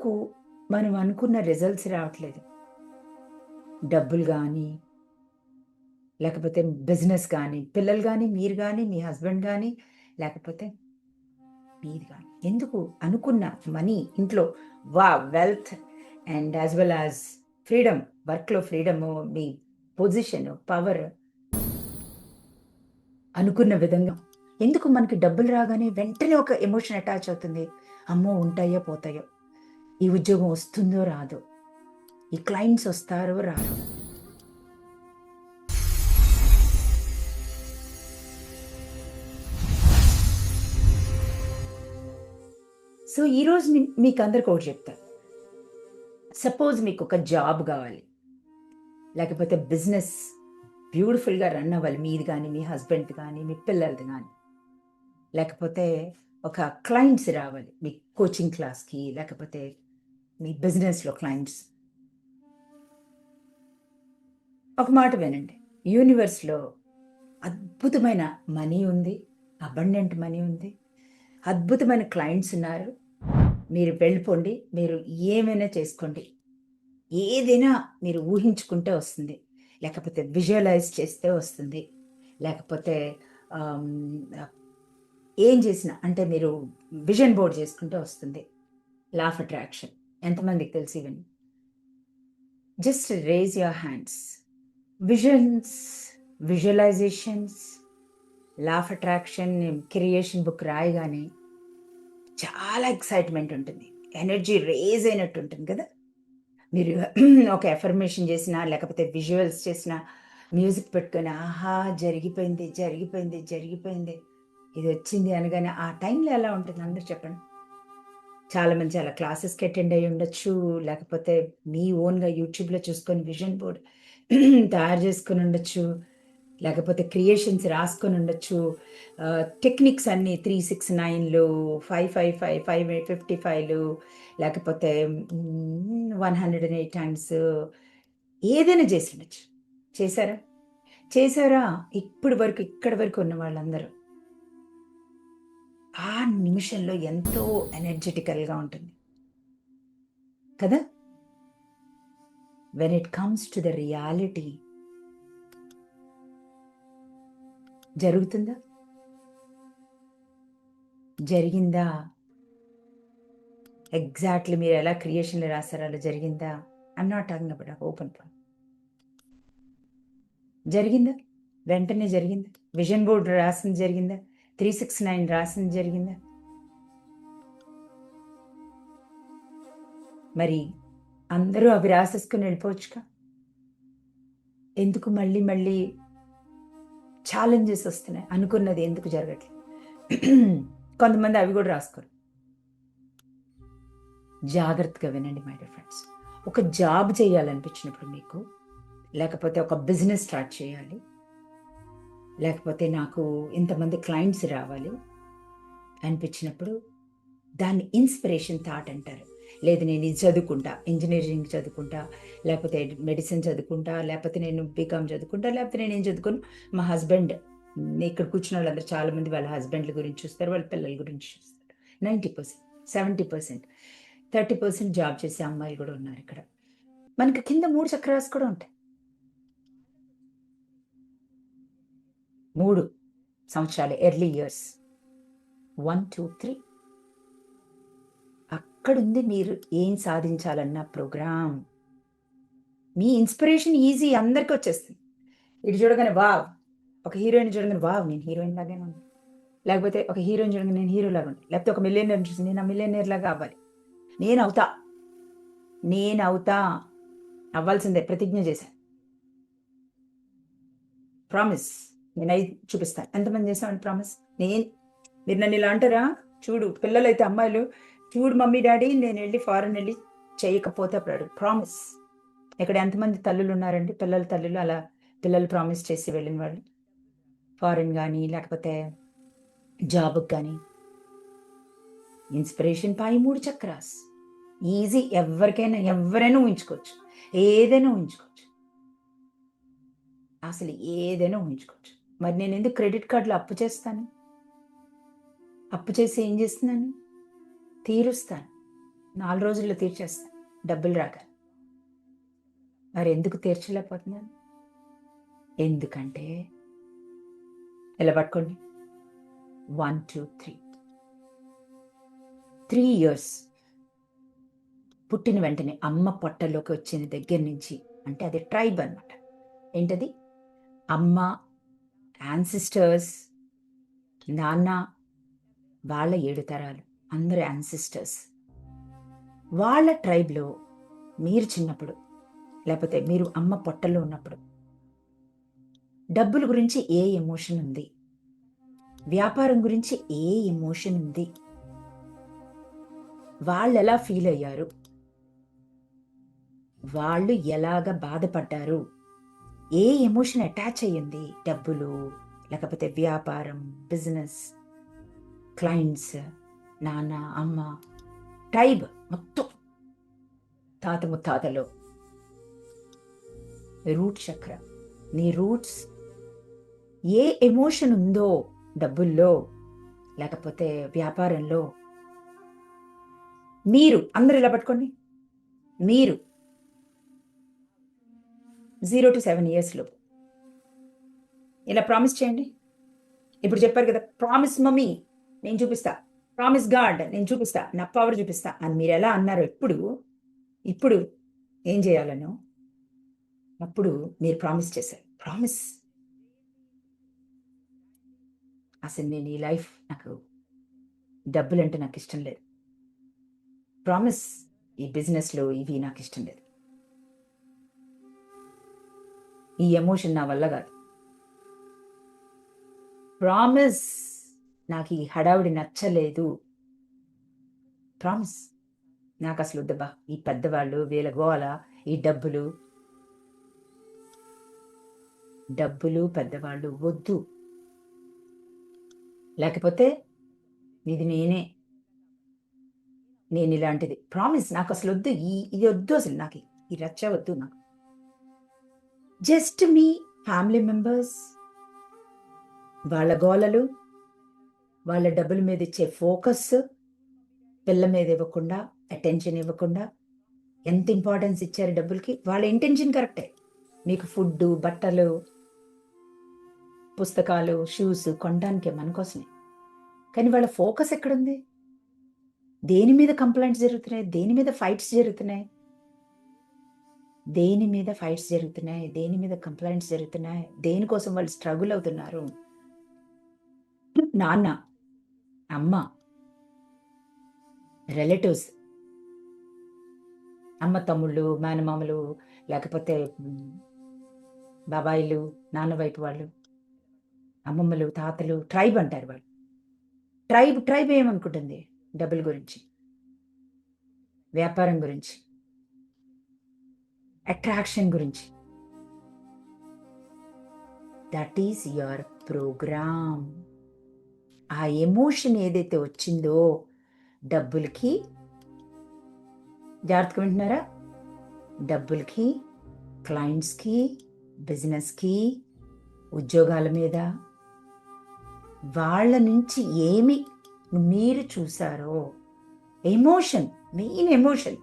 ఎందుకు మనం అనుకున్న రిజల్ట్స్ రావట్లేదు? డబ్బులు గానీ, లేకపోతే బిజినెస్ గానీ, పిల్లలు గానీ, మీరు గానీ, మీ హస్బెండ్ గానీ, లేకపోతే మీది గానీ. ఎందుకు అనుకున్న మనీ ఇంట్లో wealth and as well as freedom, వర్క్‌లో ఫ్రీడము, మీ పొజిషను, పవర్ అనుకున్న విధంగా ఎందుకు మనకి డబ్బులు రాగానే వెంటనే ఒక ఎమోషన్ అటాచ్ అవుతుంది. అమ్మో! ఉంటాయో, పోతాయో. ఈ ఉద్యోగం వస్తుందో, రాదో. ఈ క్లయింట్స్ వస్తారో, రారో. సో, ఈరోజు మీకందరికి ఒకటి చెప్తా. సపోజ్ మీకొక జాబ్ గావాలి. లేకపోతే బిజినెస్ బ్యూటిఫుల్‌గా రన్ అవ్వాలి. మీది గాని, మీ హస్బెండ్‌ది గాని, మీ పిల్లలది గాని. లేకపోతే ఒక క్లయింట్స్ రావాలి. మీ కోచింగ్ క్లాస్‌కి లేకపోతే మీ బిజినెస్‌లో క్లయింట్స్. ఒక మాట వినండి. యూనివర్స్‌లో అద్భుతమైన మనీ ఉంది. అబండెంట్ మనీ ఉంది. అద్భుతమైన క్లయింట్స్ ఉన్నారు. మీరు వెళ్ళిపోండి. మీరు ఏమైనా చేసుకోండి. ఏదైనా మీరు ఊహించుకుంటే వస్తుంది. లేకపోతే విజువలైజ్ చేస్తే వస్తుంది. లేకపోతే ఆహ్, ఆహ్, ఏం చేసినా అంటే మీరు విజన్ బోర్డ్ చేసుకుంటే వస్తుంది. Law of attraction. ఎంతమందికి తెలుసు ఇవన్నీ? Just raise your hands. Visions, visualizations, law of attraction, creation book రాయగానే చాలా ఎక్సైట్‌మెంట్ ఉంటుంది. ఎనర్జీ రైజ్ అయినట్టు ఉంటుంది కదా! మీరు ఒక అఫర్మేషన్ చేసినా, లేకపోతే విజువల్స్ చేసినా, మ్యూజిక్ పెట్టుకొని ఆహా! జరిగిపోయింది, జరిగిపోయింది, జరిగిపోయింది. ఇదొచ్చింది అనగానే ఆ టైంలో ఎలా ఉంటుంది అందరూ చెప్పండి? చాలామంది చాలా క్లాసెస్‌కి అటెండ్ అయ్యి ఉండొచ్చు. లేకపోతే మీ ఓన్‌గా యూట్యూబ్‌లో చూసుకొని విజన్ బోర్డ్ తయారు చేసుకొని ఉండొచ్చు. లేకపోతే క్రియేషన్స్ రాసుకొని ఉండొచ్చు. టెక్నిక్స్ అన్నీ 369లు, 555, 555లు లేకపోతే 108 టైమ్స్ ఏదైనా చేసుండొచ్చు. చేశారా? చేశారా? ఇప్పటి వరకు, ఇక్కడి వరకు ఉన్న వాళ్ళందరూ. ఆ నిమిషంలో ఎంతో ఎనర్జిటికల్‌గా ఉంటుంది. కదా! When it comes to the reality జరుగుతుందా? జరిగిందా? ఎగ్జాక్ట్‌లీ మీరెలా క్రియేషన్‌లో రాసారో అలా జరిగిందా? I'm not talking about open point. జరిగిందా? వెంటనే జరిగిందా? విజన్ బోర్డ్ రాసింది జరిగిందా? 369 రాసింది జరిగిందా? మరి అందరూ అవి రాసేసుకొని వెళ్ళిపోవచ్చుగా? ఎందుకు మళ్ళీ మళ్ళీ ఛాలెంజెస్ వస్తున్నాయి? అనుకున్నది ఎందుకు జరగట్లేదు? కొంతమంది అవి గూడా రాసుకోరు. జాగ్రత్తగా వినండి మై డియర్ ఫ్రెండ్స్. ఒక జాబ్ చేయాలనిపించినప్పుడు మీకు, లేకపోతే ఒక బిజినెస్ స్టార్ట్ చేయాలి, లేకపోతే నాకు ఇంతమంది క్లయింట్స్ రావాలి అనిపించినప్పుడు దాన్ని ఇన్‌స్పిరేషన్ థాట్ అంటారు. లేదు నేను ఇది చదువుకుంటా, ఇంజినీరింగ్ చదువుకుంటా, లేకపోతే మెడిసిన్ చదువుకుంటా, లేకపోతే నేను బీకామ్ చదువుకుంటా, లేకపోతే నేనేం చదువుకోను. మా హస్బెండ్ ఇక్కడ కూర్చున్నోళ్ళందరూ చాలామంది వాళ్ళ హస్బెండ్‌ల గురించి చూస్తారు. వాళ్ళ పిల్లల గురించి చూస్తారు. 90%, 70%, 30% జాబ్ చేసే అమ్మాయిలు గూడా ఉన్నారిక్కడ. మనకి కింద 3 చక్రాస్ కూడా ఉంటాయి. 3 సంవత్సరాలు ఎర్లీ ఇయర్స్. 1, 2, 3 అక్కడుంది మీరు ఏం సాధించాలన్న ప్రోగ్రామ్. మీ ఇన్‌స్పిరేషన్ ఈజీ అందరికొచ్చేస్తుంది. ఇటు చూడగానే వావ్! ఒక హీరోయిన్‌ని చూడంగానే వావ్! నేను హీరోయిన్ లాగానే ఉన్నా. లేకపోతే ఒక హీరోని చూడంగానే నేను హీరో లాగా ఉంటా. లేకపోతే ఒక మిలియనేర్‌ని చూసి నేను ఆ మిలియనేర్ లాగా అవ్వాలి. నేనవుతా. నేనవుతా. అవ్వాల్సిందే ప్రతిజ్ఞ చేశా. ప్రామిస్. నేనయి చూపిస్తాను. ఎంతమంది చేసామండి ప్రామిస్? మీరు నన్నిలా అంటారా? చూడు పిల్లలైతే అమ్మాయిలు, చూడు మమ్మీ, డ్యాడీ నేనెళ్ళి ఫారెన్ ఎళ్లి చేయకపోతే అప్పుడు అడుగు. ప్రామిస్. ఇక్కడ ఎంతమంది తల్లులున్నారండి? పిల్లల తల్లులు అలా పిల్లలు ప్రామిస్ చేసి వెళ్ళిన వాళ్ళు? ఫారెన్ గాని, లేకపోతే జాబ్‌కి గాని. ఇన్‌స్పిరేషన్ పై 3 చక్రాస్. ఈజీ ఎవ్వరైనా ఊహించుకోవచ్చు. ఏదైనా ఊహించుకోవచ్చు. అసలు ఏదైనా ఊహించుకోవచ్చు. మరి నేనెందుకు క్రెడిట్ కార్డ్‌లో అప్పు చేస్తాను? అప్పు చేసి ఏం చేస్తున్నాను? తీరుస్తాను. 4 రోజుల్లో తీర్చేస్తా డబ్బులు రాక. మరి ఎందుకు తీర్చలేకపోతున్నాను? ఎందుకంటే ఇలా పట్టుకోండి. 1, 2, 3 ఇయర్స్ పుట్టిన వెంటనే అమ్మ పొట్టలోకి వచ్చిన దగ్గర నుంచి, అంటే అది ట్రైబ్ అనమాట. ఏంటది? అమ్మ, యాన్సిస్టర్స్, నాన్న, వాళ్ళ 7 తరాలు, అందరు యాన్సిస్టర్స్. వాళ్ళ ట్రైబ్లో మీరు చిన్నప్పుడు, లేకపోతే మీరు అమ్మ పొట్టలో ఉన్నప్పుడు డబ్బుల గురించి ఏ ఎమోషన్ ఉంది? వ్యాపారం గురించి ఏ ఎమోషన్ ఉంది? వాళ్ళు ఎలా ఫీల్ అయ్యారు? వాళ్ళు ఎలాగ బాధపడ్డారు? ఏ ఎమోషన్ అటాచ్ అయ్యింది? డబ్బులు, లేకపోతే వ్యాపారం, బిజినెస్, క్లయింట్స్, నాన్న, అమ్మ, ట్రైబ్ మొత్తం, తాత ముత్తాతలు, రూట్ చక్ర. నీ రూట్స్ ఏ ఎమోషన్ ఉందో డబ్బుల్లో, లేకపోతే వ్యాపారంలో, మీరు అందరూ ఇలా పట్టుకోండి. మీరు 0 to 7 ఇయర్స్లో ఇలా ప్రామిస్ చేయండి. ఇప్పుడు చెప్పారు కదా, ప్రామిస్ మమ్మీ నేను చూపిస్తా, ప్రామిస్ గాడ్ నేను చూపిస్తా, నా పవర్ చూపిస్తా అని మీరు ఎలా అన్నారు ఇప్పుడు ఏం చేయాలనో అప్పుడు మీరు ప్రామిస్ చేశారు. ప్రామిస్, అసలు నేను ఈ లైఫ్, నాకు డబ్బులంటే నాకు ఇష్టం లేదు. ప్రామిస్, ఈ బిజినెస్లో ఇవి నాకు ఇష్టం లేదు. ఈ ఎమోషన్ నా వల్ల కాదు. ప్రామిస్, నాకు ఈ హడావిడి నచ్చలేదు. ప్రామిస్, నాకు అసలు వద్దబ్బా ఈ పెద్దవాళ్ళు, వీళ్ళ గోల, ఈ డబ్బులు పెద్దవాళ్ళు వద్దు. లేకపోతే ఇది నేను ఇలాంటిది. ప్రామిస్, నాకు అసలు వద్దు, ఇది వద్దు, అసలు నాకు ఈ రచ్చ వద్దు. నాకు జస్ట్ మీ ఫ్యామిలీ మెంబర్స్, వాళ్ళ గోలలు, వాళ్ళ డబ్బుల మీద ఇచ్చే ఫోకస్, పిల్ల మీద ఇవ్వకుండా, అటెన్షన్ ఇవ్వకుండా, ఎంత ఇంపార్టెన్స్ ఇచ్చారు డబ్బులకి. వాళ్ళ ఇంటెన్షన్ కరెక్టే, మీకు ఫుడ్, బట్టలు, పుస్తకాలు, షూస్ కొనడానికే, మన కోసమే. కానీ వాళ్ళ ఫోకస్ ఎక్కడుంది? దేని మీద కంప్లైంట్స్ జరుగుతున్నాయి? దేని మీద ఫైట్స్ జరుగుతున్నాయి? దేని మీద ఫైట్స్ జరుగుతున్నాయి? దేని మీద కంప్లైంట్స్ జరుగుతున్నాయి? దేనికోసం వాళ్ళు స్ట్రగుల్ అవుతున్నారు? నాన్న, అమ్మ, రిలేటివ్స్, అమ్మ తమ్ముళ్ళు, మేనమామలు, లేకపోతే బాబాయిలు, నాన్న వైపు వాళ్ళు, అమ్మమ్మలు, తాతలు, ట్రైబ్ అంటారు వాళ్ళు. ట్రైబ్ ఏమనుకుంటుంది? డబ్బుల గురించి, వ్యాపారం గురించి, అట్రాక్షన్ గురించి. That is your program. ఆ ఎమోషన్ ఏదైతే వచ్చిందో డబ్బులకి, జాగ్రత్తగా వింటున్నారా? డబ్బులకి, క్లయింట్స్కి, బిజినెస్కి, ఉద్యోగాల మీద, వాళ్ళ నుంచి ఏమి మీరు చూసారో ఎమోషన్, మెయిన్ ఎమోషన్,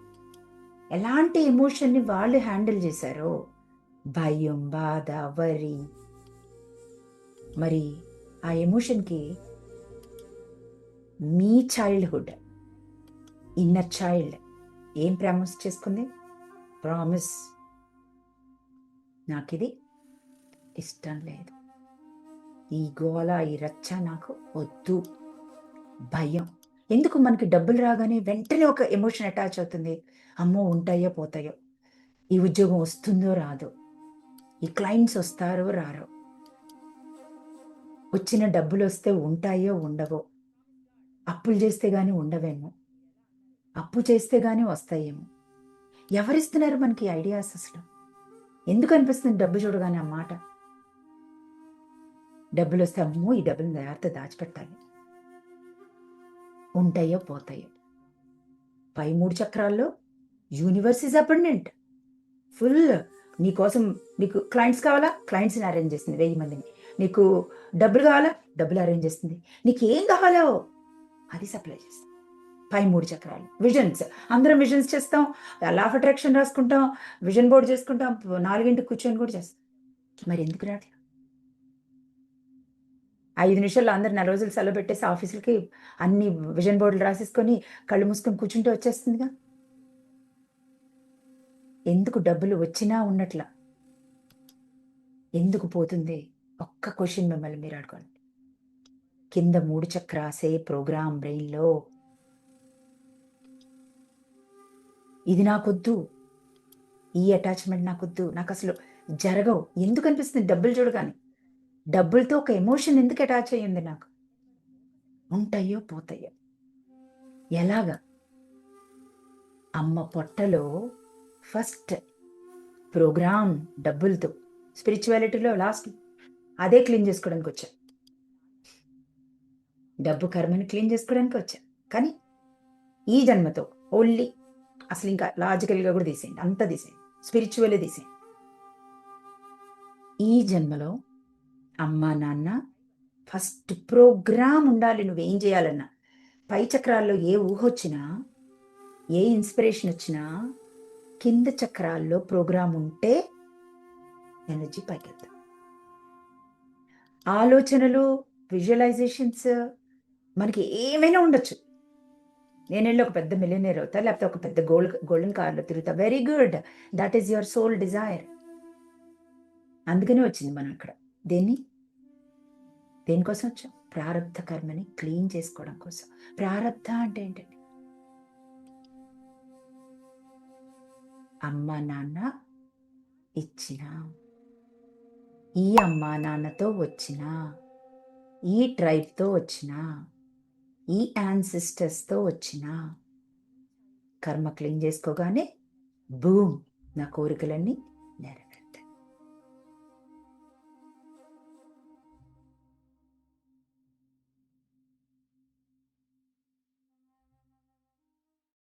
ఎలాంటి ఎమోషన్ని వాళ్ళు హ్యాండిల్ చేశారో, భయం, బాధ, వరి, మరి ఆ ఎమోషన్కి మీ చైల్డ్హుడ్, ఇన్నర్ చైల్డ్ ఏం ప్రామిస్ చేసుకుంది? ప్రామిస్, నాకు ఇది ఇష్టం లేదు, ఈ గోల, ఈ రచ్చ నాకు వద్దు. భయం. ఎందుకు? మనకి డబ్బులు రాగానే వెంటనే ఒక ఎమోషన్ అటాచ్ అవుతుంది. అమ్మో ఉంటాయో పోతాయో, ఈ ఉద్యోగం వస్తుందో రాదో, ఈ క్లయింట్స్ వస్తారో రారో, వచ్చిన డబ్బులు వస్తే ఉంటాయో ఉండవో, అప్పులు చేస్తే గానీ ఉండవేమో, అప్పు చేస్తే గానీ వస్తాయేమో. ఎవరిస్తున్నారు మనకి ఐడియాస్? అసలు ఎందుకు అనిపిస్తుంది డబ్బు చూడగానే ఆ మాట? డబ్బులు వస్తే అమ్మో ఈ డబ్బులు జాగ్రత్త దాచిపెట్టాలి, ఉంటాయో పోతాయో. పై 3 చక్రాల్లో యూనివర్స్ ఈజ్ అబండెంట్, ఫుల్. నీకోసం, నీకు క్లయింట్స్ కావాలా? క్లయింట్స్ని అరేంజ్ చేస్తుంది 1000 మందిని. నీకు డబ్బులు కావాలా? డబ్బులు అరేంజ్ చేస్తుంది. నీకు ఏం కావాలో అది సప్లై చేస్తుంది. పై 3 చక్రాలు విజన్స్. అందరం విజన్స్ చేస్తాం, లా ఆఫ్ అట్రాక్షన్ రాసుకుంటాం, విజన్ బోర్డ్ చేసుకుంటాం, 4ంటికి కూర్చొని కూడా చేస్తాం. మరి ఎందుకు రావట్లేదు? 5 నిమిషాల్లో అందరు నెల రోజులు సెలవు పెట్టేసి ఆఫీసులకి అన్ని విజన్ బోర్డులు రాసేసుకొని కళ్ళు మూసుకొని కూర్చుంటే వచ్చేస్తుందిగా. ఎందుకు డబ్బులు వచ్చినా ఉన్నట్ల ఎందుకు పోతుంది? ఒక్క క్వశ్చన్ మిమ్మల్ని మీరు అడగండి. కింద 3 చక్రాసే ప్రోగ్రామ్ బ్రెయిన్లో, ఇది నాకొద్దు, ఈ అటాచ్మెంట్ నాకొద్దు, నాకు అసలు జరగవు. ఎందుకు అనిపిస్తుంది డబ్బులు చూడగానే? డబ్బులతో ఒక ఎమోషన్ ఎందుకు అటాచ్ అయ్యింది నాకు? ఉంటాయో పోతాయో. ఎలాగా? అమ్మ పొట్టలో ఫస్ట్ ప్రోగ్రామ్ డబ్బులతో, స్పిరిచువాలిటీలో లాస్ట్ అదే క్లీన్ చేసుకోవడానికి వచ్చా. డబ్బు కర్మని క్లీన్ చేసుకోవడానికి వచ్చా. కానీ ఈ జన్మతో ఓన్లీ అసలు ఇంకా లాజికల్గా కూడా తీసేయండి, అంతా తీసేయండి, స్పిరిచువలే తీసేయండి. ఈ జన్మలో అమ్మ నాన్న ఫస్ట్ ప్రోగ్రామ్ ఉండాలి. నువ్వేం చేయాలన్నా పై చక్రాల్లో ఏ ఊహ వచ్చినా, ఏ ఇన్స్పిరేషన్ వచ్చినా కింద చక్రాల్లో ప్రోగ్రామ్ ఉంటే ఎనర్జీ పైకి వెళ్తా. ఆలోచనలు, విజువలైజేషన్స్ మనకి ఏమైనా ఉండొచ్చు. నేను వెళ్ళి ఒక పెద్ద మిలియనీర్ అవుతా, లేకపోతే ఒక పెద్ద గోల్డెన్ కార్లో తిరుగుతా. Very good, that is your sole desire. అందుకనే వచ్చింది మనం ఇక్కడ. దేనికోసం వచ్చాం? ప్రారబ్ధ కర్మని క్లీన్ చేసుకోవడం కోసం. ప్రారబ్ధ అంటే ఏంటండి? అమ్మ నాన్న ఇచ్చిన, ఈ అమ్మా నాన్నతో వచ్చిన, ఈ ట్రైబ్తో వచ్చిన, ఈ యాన్సిస్టర్స్తో వచ్చిన కర్మ క్లీన్ చేసుకోగానే బూమ్, నా కోరికలన్నీ నెరవేరు.